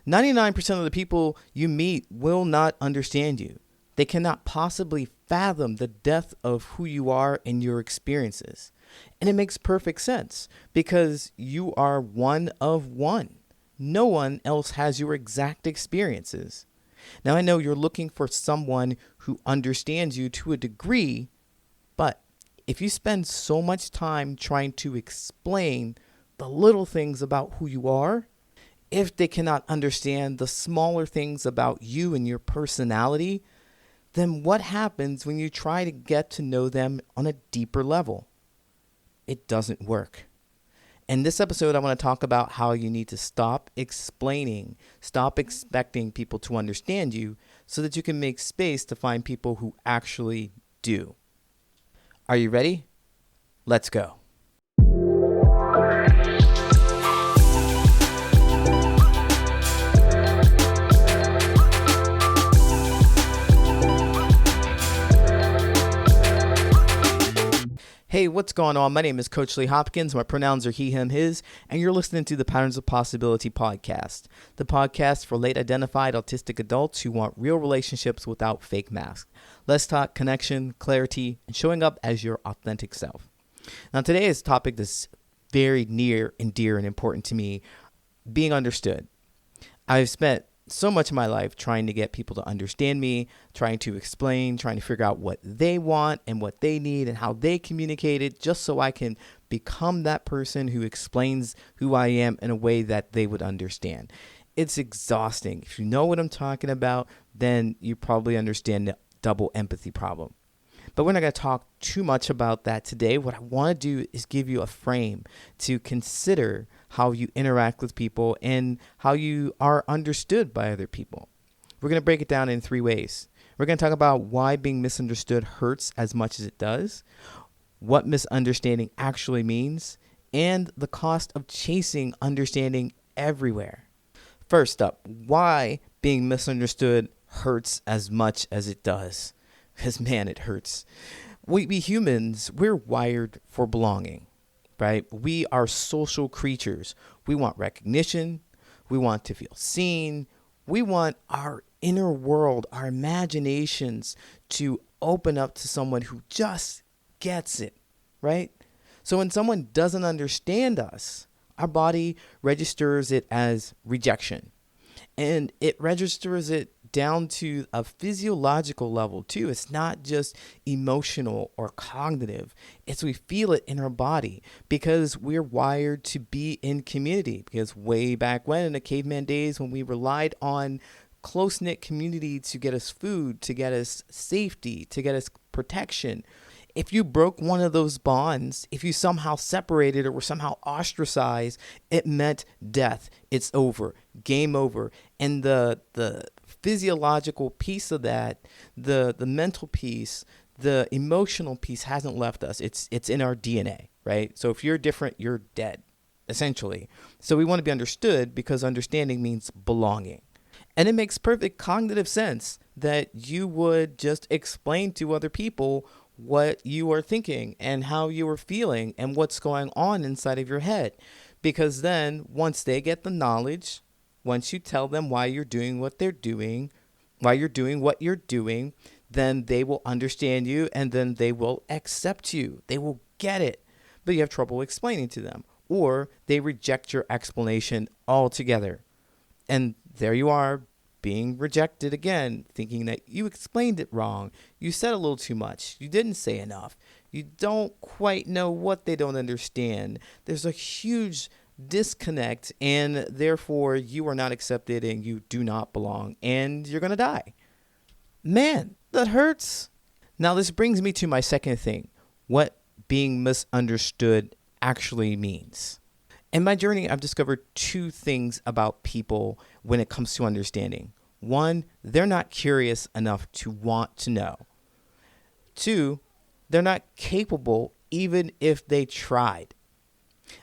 99% of the people you meet will not understand you. They cannot possibly fathom the depth of who you are and your experiences. And it makes perfect sense because you are one of one. No one else has your exact experiences. Now, I know you're looking for someone who understands you to a degree, but if you spend so much time trying to explain the little things about who you are, if they cannot understand the smaller things about you and your personality, then what happens when you try to get to know them on a deeper level? It doesn't work. In this episode, I want to talk about how you need to stop explaining, stop expecting people to understand you so that you can make space to find people who actually do. Are you ready? Let's go. Hey, what's going on? My name is Coach Lee Hopkins. My pronouns are he, him, his, and you're listening to the Patterns of Possibility podcast, the podcast for late identified autistic adults who want real relationships without fake masks. Let's talk connection, clarity, and showing up as your authentic self. Now, today's topic is very near and dear and important to me, being understood. I've spent so much of my life trying to get people to understand me, trying to explain, trying to figure out what they want and what they need and how they communicate it, just so I can become that person who explains who I am in a way that they would understand. It's exhausting. If you know what I'm talking about, then you probably understand the double empathy problem. But we're not going to talk too much about that today. What I want to do is give you a frame to consider how you interact with people and how you are understood by other people. We're going to break it down in 3 ways. We're going to talk about why being misunderstood hurts as much as it does, what misunderstanding actually means, and the cost of chasing understanding everywhere. First up, why being misunderstood hurts as much as it does. Because, man, it hurts. We humans, we're wired for belonging, right? We are social creatures. We want recognition. We want to feel seen. We want our inner world, our imaginations to open up to someone who just gets it, right? So when someone doesn't understand us, our body registers it as rejection. And it registers it down to a physiological level too. It's not just emotional or cognitive. It's we feel it in our body because we're wired to be in community. Because way back when in the caveman days when we relied on close-knit community to get us food, to get us safety, to get us protection, if you broke one of those bonds, if you somehow separated or were somehow ostracized, it meant death. It's over. Game over. And the physiological piece of that, the mental piece, the emotional piece hasn't left us. It's in our DNA, right? So if you're different, you're dead, essentially. So we want to be understood because understanding means belonging. And it makes perfect cognitive sense that you would just explain to other people what you are thinking and how you are feeling and what's going on inside of your head. Because then once they get the knowledge, once you tell them why you're doing what they're doing, why you're doing what you're doing, then they will understand you and then they will accept you. They will get it, but you have trouble explaining to them, or they reject your explanation altogether. And there you are, being rejected again, thinking that you explained it wrong. You said a little too much. You didn't say enough. You don't quite know what they don't understand. There's a huge disconnect, and therefore you are not accepted and you do not belong, and you're going to die. Man, that hurts. Now, this brings me to my second thing, what being misunderstood actually means. In my journey, I've discovered 2 things about people when it comes to understanding. 1, they're not curious enough to want to know. 2, they're not capable even if they tried.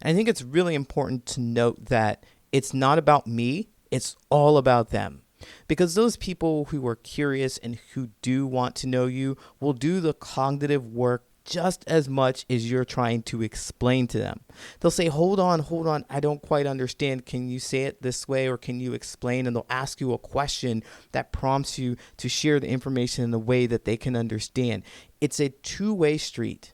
And I think it's really important to note that it's not about me, it's all about them. Because those people who are curious and who do want to know you will do the cognitive work just as much as you're trying to explain to them. They'll say, hold on, I don't quite understand. Can you say it this way, or can you explain? And they'll ask you a question that prompts you to share the information in a way that they can understand. It's a two-way street.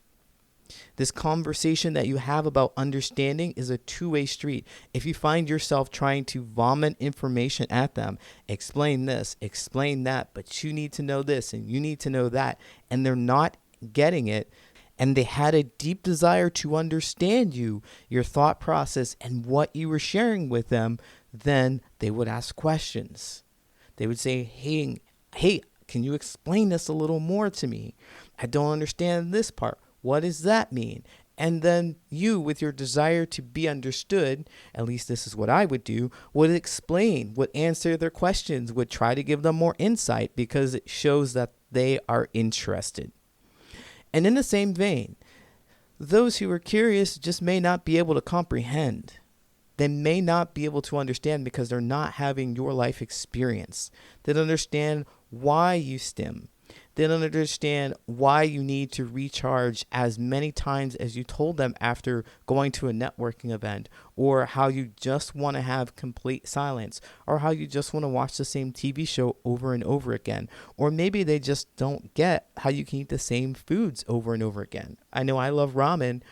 This conversation that you have about understanding is a two-way street. If you find yourself trying to vomit information at them, explain this, explain that, but you need to know this and you need to know that, and they're not getting it, and they had a deep desire to understand you, your thought process, and what you were sharing with them, then they would ask questions. They would say, hey, can you explain this a little more to me? I don't understand this part. What does that mean? And then you, with your desire to be understood, at least this is what I would do, would explain, would answer their questions, would try to give them more insight, because it shows that they are interested. And in the same vein, those who are curious just may not be able to comprehend. They may not be able to understand because they're not having your life experience. They don't understand why you stim. They don't understand why you need to recharge as many times as you told them after going to a networking event, or how you just want to have complete silence, or how you just want to watch the same TV show over and over again. Or maybe they just don't get how you can eat the same foods over and over again. I know I love ramen,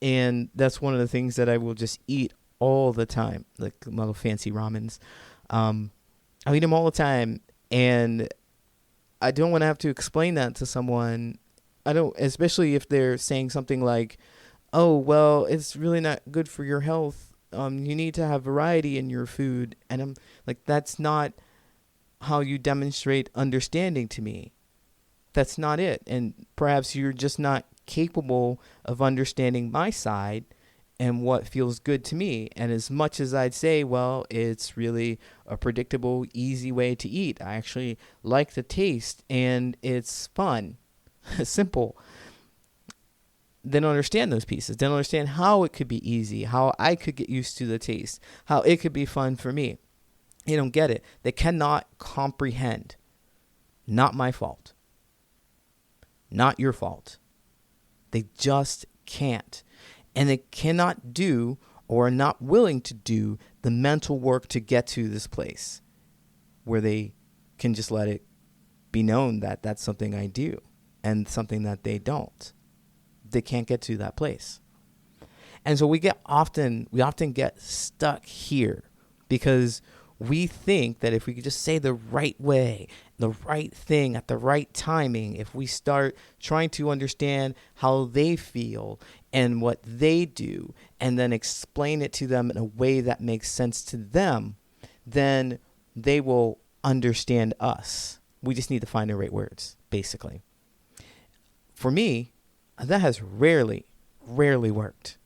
and that's one of the things that I will just eat all the time, like little fancy ramens. I eat them all the time, and I don't want to have to explain that to someone. I don't, especially if they're saying something like, oh, well, it's really not good for your health. You need to have variety in your food. And I'm like, that's not how you demonstrate understanding to me. That's not it. And perhaps you're just not capable of understanding my side and what feels good to me. And as much as I'd say, well, it's really a predictable, easy way to eat, I actually like the taste and it's fun, simple. They don't understand those pieces. They don't understand how it could be easy, how I could get used to the taste, how it could be fun for me. They don't get it. They cannot comprehend. Not my fault. Not your fault. They just can't. And they cannot do, or are not willing to do, the mental work to get to this place where they can just let it be known that that's something I do and something that they don't. They can't get to that place. And so we often get stuck here because we think that if we could just say the right way, the right thing at the right timing, if we start trying to understand how they feel and what they do, and then explain it to them in a way that makes sense to them, then they will understand us. We just need to find the right words, basically. For me, that has rarely worked.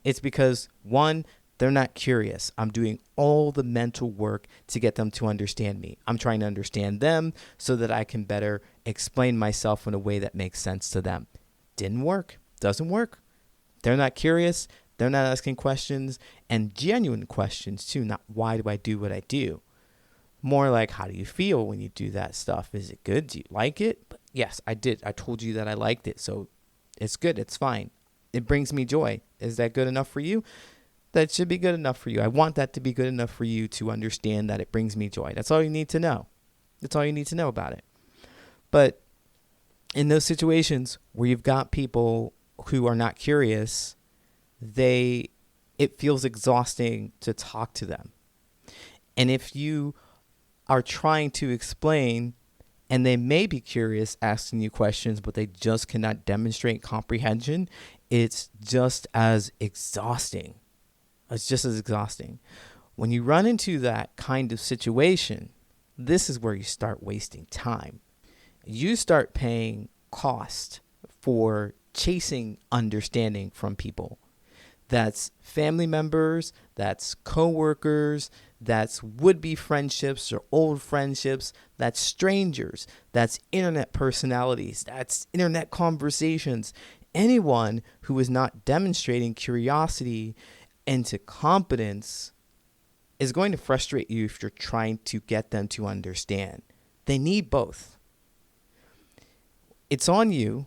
It's because, one, they're not curious. I'm doing all the mental work to get them to understand me. I'm trying to understand them so that I can better explain myself in a way that makes sense to them. Didn't work. Doesn't work. They're not curious. They're not asking questions, and genuine questions too. Not why do I do what I do? More like, how do you feel when you do that stuff? Is it good? Do you like it? But yes, I did. I told you that I liked it. So it's good. It's fine. It brings me joy. Is that good enough for you? That should be good enough for you. I want that to be good enough for you to understand that it brings me joy. That's all you need to know. That's all you need to know about it. But in those situations where you've got people who are not curious, it feels exhausting to talk to them. And if you are trying to explain, and they may be curious, asking you questions, but they just cannot demonstrate comprehension, it's just as exhausting. It's just as exhausting. When you run into that kind of situation, this is where you start wasting time. You start paying cost for chasing understanding from people. That's family members, that's coworkers, that's would-be friendships or old friendships, that's strangers, that's internet personalities, that's internet conversations. Anyone who is not demonstrating curiosity into competence is going to frustrate you if you're trying to get them to understand. They need both. It's on you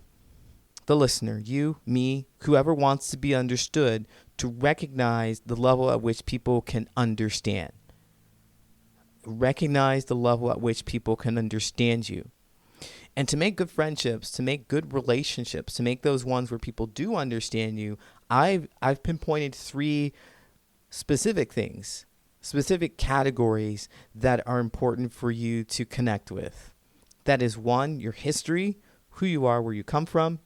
the listener, you, me, whoever wants to be understood, to recognize the level at which people can understand. Recognize the level at which people can understand you. And to make good friendships, to make good relationships, to make those ones where people do understand you, I've pinpointed 3 specific things, specific categories that are important for you to connect with. That is 1, your history, who you are, where you come from,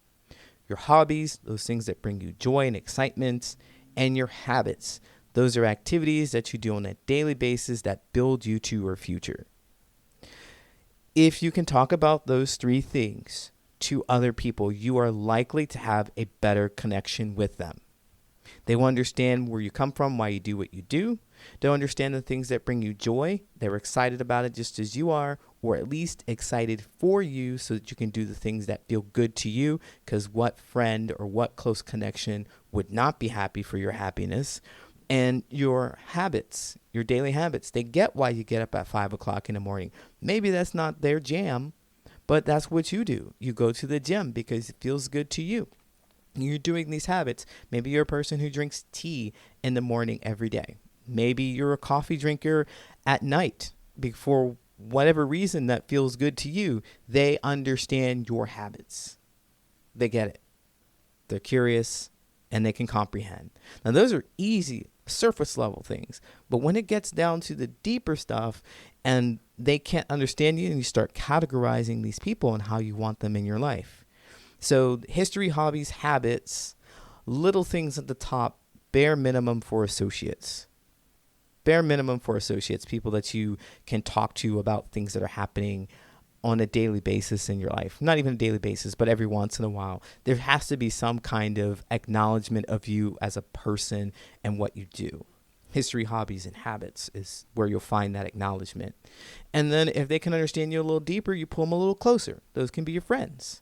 your hobbies, those things that bring you joy and excitement, and your habits. Those are activities that you do on a daily basis that build you to your future. If you can talk about those 3 things to other people, you are likely to have a better connection with them. They will understand where you come from, why you do what you do. They'll understand the things that bring you joy. They're excited about it just as you are, or at least excited for you so that you can do the things that feel good to you, because what friend or what close connection would not be happy for your happiness? And your habits, your daily habits, they get why you get up at 5 o'clock in the morning. Maybe that's not their jam, but that's what you do. You go to the gym because it feels good to you. You're doing these habits. Maybe you're a person who drinks tea in the morning every day. Maybe you're a coffee drinker at night. For whatever reason that feels good to you, they understand your habits. They get it. They're curious and they can comprehend. Now, those are easy, surface level things. But when it gets down to the deeper stuff and they can't understand you, and you start categorizing these people and how you want them in your life. So history, hobbies, habits, little things at the top, bare minimum for associates. Bare minimum for associates, people that you can talk to about things that are happening on a daily basis in your life. Not even a daily basis, but every once in a while. There has to be some kind of acknowledgement of you as a person and what you do. History, hobbies, and habits is where you'll find that acknowledgement. And then if they can understand you a little deeper, you pull them a little closer. Those can be your friends.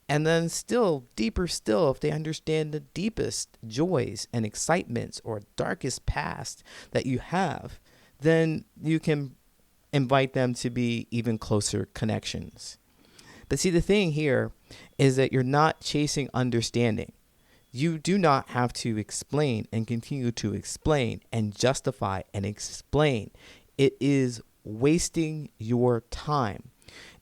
And then still, deeper still, if they understand the deepest joys and excitements or darkest past that you have, then you can invite them to be even closer connections. But see, the thing here is that you're not chasing understanding. You do not have to explain and continue to explain and justify and explain. It is wasting your time.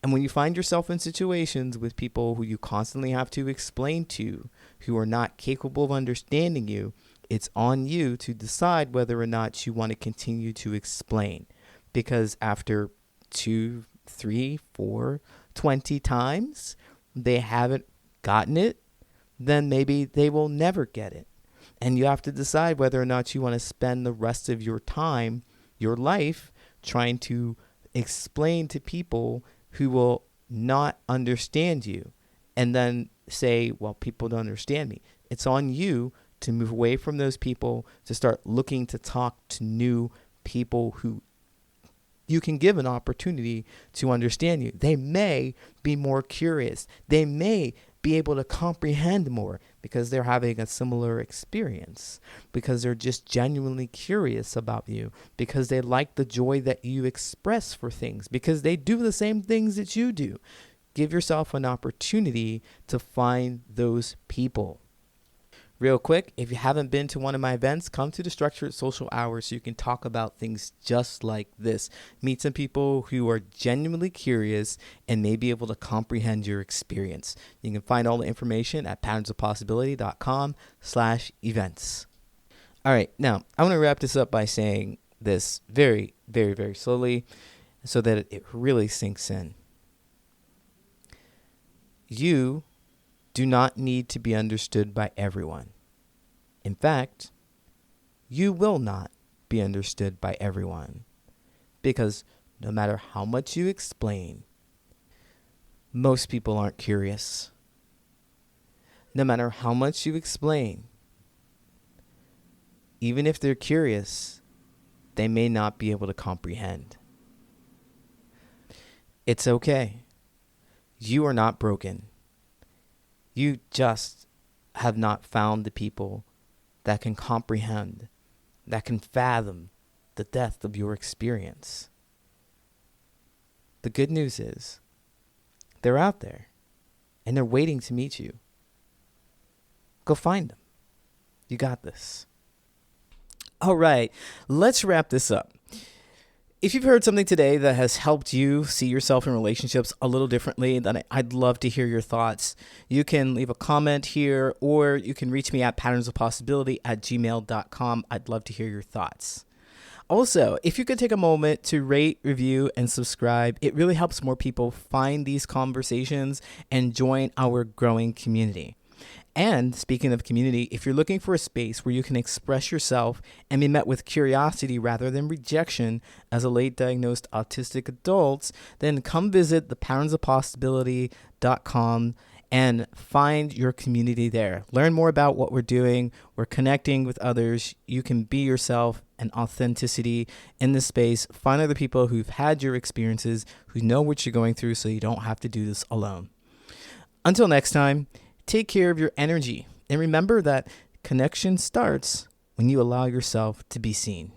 And when you find yourself in situations with people who you constantly have to explain to, who are not capable of understanding you, it's on you to decide whether or not you want to continue to explain. Because after 2, 3, 4, 20 times, they haven't gotten it, then maybe they will never get it. And you have to decide whether or not you want to spend the rest of your time, your life, trying to explain to people who will not understand you and then say, well, people don't understand me. It's on you to move away from those people, to start looking to talk to new people who you can give an opportunity to understand you. They may be more curious. They may be able to comprehend more because they're having a similar experience, because they're just genuinely curious about you, because they like the joy that you express for things, because they do the same things that you do. Give yourself an opportunity to find those people. Real quick, if you haven't been to one of my events, come to the Structured Social Hour so you can talk about things just like this. Meet some people who are genuinely curious and may be able to comprehend your experience. You can find all the information at patternsofpossibility.com/events. All right, now I want to wrap this up by saying this very, very, very slowly so that it really sinks in. You do not need to be understood by everyone. In fact, you will not be understood by everyone, because no matter how much you explain, most people aren't curious. No matter how much you explain, even if they're curious, they may not be able to comprehend. It's okay. You are not broken. You just have not found the people that can comprehend, that can fathom the depth of your experience. The good news is they're out there and they're waiting to meet you. go find them. You got this. All right, let's wrap this up. If you've heard something today that has helped you see yourself in relationships a little differently, then I'd love to hear your thoughts. You can leave a comment here, or you can reach me at patternsofpossibility@gmail.com. I'd love to hear your thoughts. Also, if you could take a moment to rate, review, and subscribe, it really helps more people find these conversations and join our growing community. And speaking of community, if you're looking for a space where you can express yourself and be met with curiosity rather than rejection as a late diagnosed autistic adult, then come visit thepatternsofpossibility.com and find your community there. Learn more about what we're doing. We're connecting with others. You can be yourself and authenticity in this space. Find other people who've had your experiences, who know what you're going through, so you don't have to do this alone. Until next time, take care of your energy, and remember that connection starts when you allow yourself to be seen.